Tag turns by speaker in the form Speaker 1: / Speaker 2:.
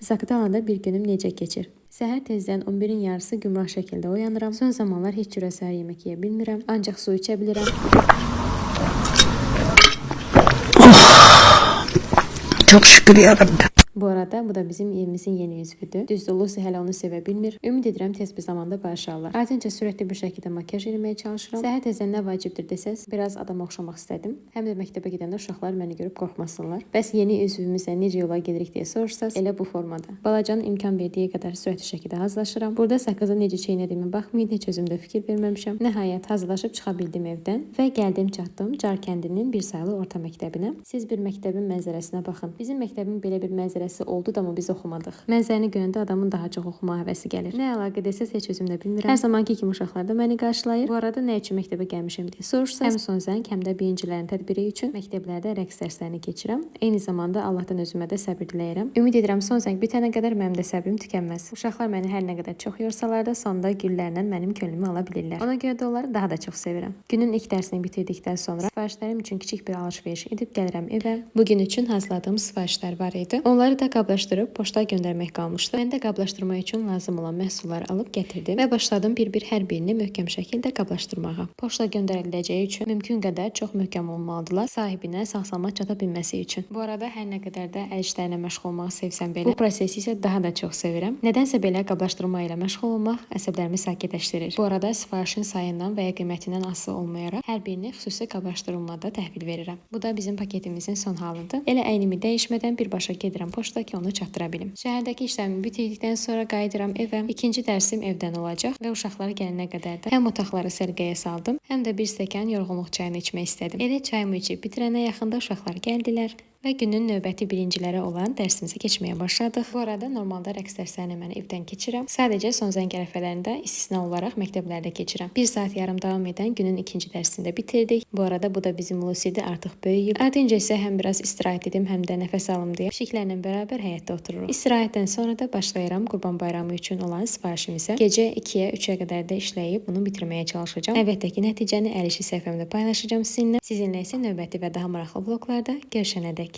Speaker 1: Zaqatalanda bir günüm necə keçir? Səhər tezdən 11-in yarısı gümrah şəkildə oyanıram. Son zamanlar heç cürə səhər yemək yeyə bilmirəm. Ancaq su içə bilirəm.
Speaker 2: Çok şükür yarabbim.
Speaker 1: Bu arada bu da bizim evimizin yeni üzvüdür. Düzdür, Lucy hələ onu sevə bilmir. Ümid edirəm tez bir zamanda barışarlar. Ardınca sürətli bir şəkildə makyaj eləməyə çalışıram. Səhər tezdən nə vacibdir desəz, biraz adama oxşamaq istədim. Həm də məktəbə gedəndə uşaqlar məni görüb qorxmasınlar. Bəs yeni üzvümüzlə necə yola gedirik deyə soruşsaz, elə bu formada. Balacanın imkan verdiyi qədər sürətli şəkildə hazırlaşıram. Burada sakızı necə çeynədiyimə baxmayın, heç özümdə fikir verməmişəm. Nəhayət hazırlaşıb çıxa bildim evdən və gəldim çatdım Car kəndinin bir saylı orta məktəbinə. Siz bir məktəbin mənzərəsinə baxın. Bizim məktəbin belə bir mənzərəsi oldu da mı biz oxumadıq. Mənzərəni görəndə adamın daha çox oxuma həvəsi gəlir. Nə əlaqə desəz heç özüm də bilmirəm. Hər zamanki kimi uşaqlar da məni qarşılayır. Bu arada nə üçün məktəbə gəlmişəm deyə soruşsaz, həm son zəng, həm də birincilərin tədbiri üçün məktəblərdə rəqs dərslərini keçirəm. Eyni zamanda Allahdan özümə də səbir diləyirəm. Ümid edirəm son zəng bitənə qədər mənim də səbrim tükənməz. Uşaqlar məni hər nə qədər çox yorsalar da sonda güllərlə mənim könlümü ala bilirlər. Ona görə də onları daha da çox sevirəm. Günün ilk dərsini bitirdikdən sonra sifarişlərim üçün kiçik bir alış-veriş edib gəlirəm evə. Bu gün üçün hazırladığım sifarişlər var idi. Onları da qablaşdırıb poçta göndərmək qalmışdı. Mən də qablaşdırmaq üçün lazım olan məhsulları alıb gətirdim və başladım bir-bir hər birini möhkəm şəkildə qablaşdırmağa. Poçta göndəriləcəyi üçün mümkün qədər çox möhkəm olmalıdırlar, sahibinə sağ-salamat çata bilməsi üçün. Bu arada hər nə qədər də əl işlərinə məşğul olmağı sevsəm belə, bu prosesi isə daha da çox sevirəm. Nədənsə belə qablaşdırma ilə məşğul olmaq əsəblərimi sakitləşdirir. Bu arada sifarişin sayından və ya qiymətindən asılı olmayaraq hər birini xüsusi qablaşdırılmada təhvil verirəm. Bu da bizim paketimizin son halıdır. Elə əynimi dəyişmədən birbaşa gedirəm poçta ki, onu çatdıra bilim. Şəhərdəki işlərimi bitirdikdən sonra qayıdıram evə. İkinci dərsim evdən olacaq və uşaqlar gələnə qədər də həm otaqları sərgiyə saldım, həm də bir stəkan yorğunluq çayını içmək istədim. Elə çayımı içib bitirənə yaxında uşaqlar gəldilər və günün növbəti birinciləri olan dərsimizə keçməyə başladıq. Bu arada normalda rəqs dərslərini mən evdən keçirəm. Sadəcə son zəng ərəfələrində istisna olaraq məktəblərdə keçirəm. 1 saat yarım davam edən günün ikinci dərsini də bitirdik. Bu arada bu da bizim Lucy'dir, artıq böyüyüb. Ardınca isə həm biraz istirahət edim, həm də nəfəs alım deyə pişiklərlə bərabər həyətdə otururuq. İstirahətdən sonra da başlayıram Qurban Bayramı üçün olan sifarişimizə. Gecə 2-yə 3-ə qədər də işləyib bunu bitirməyə çalışacağam. Əlbəttə ki, nəticəni əl işi səhifəmdə paylaşacağam sizinlə. Sizinlə isə növbəti və daha maraqlı vloqlarda görüşənədək.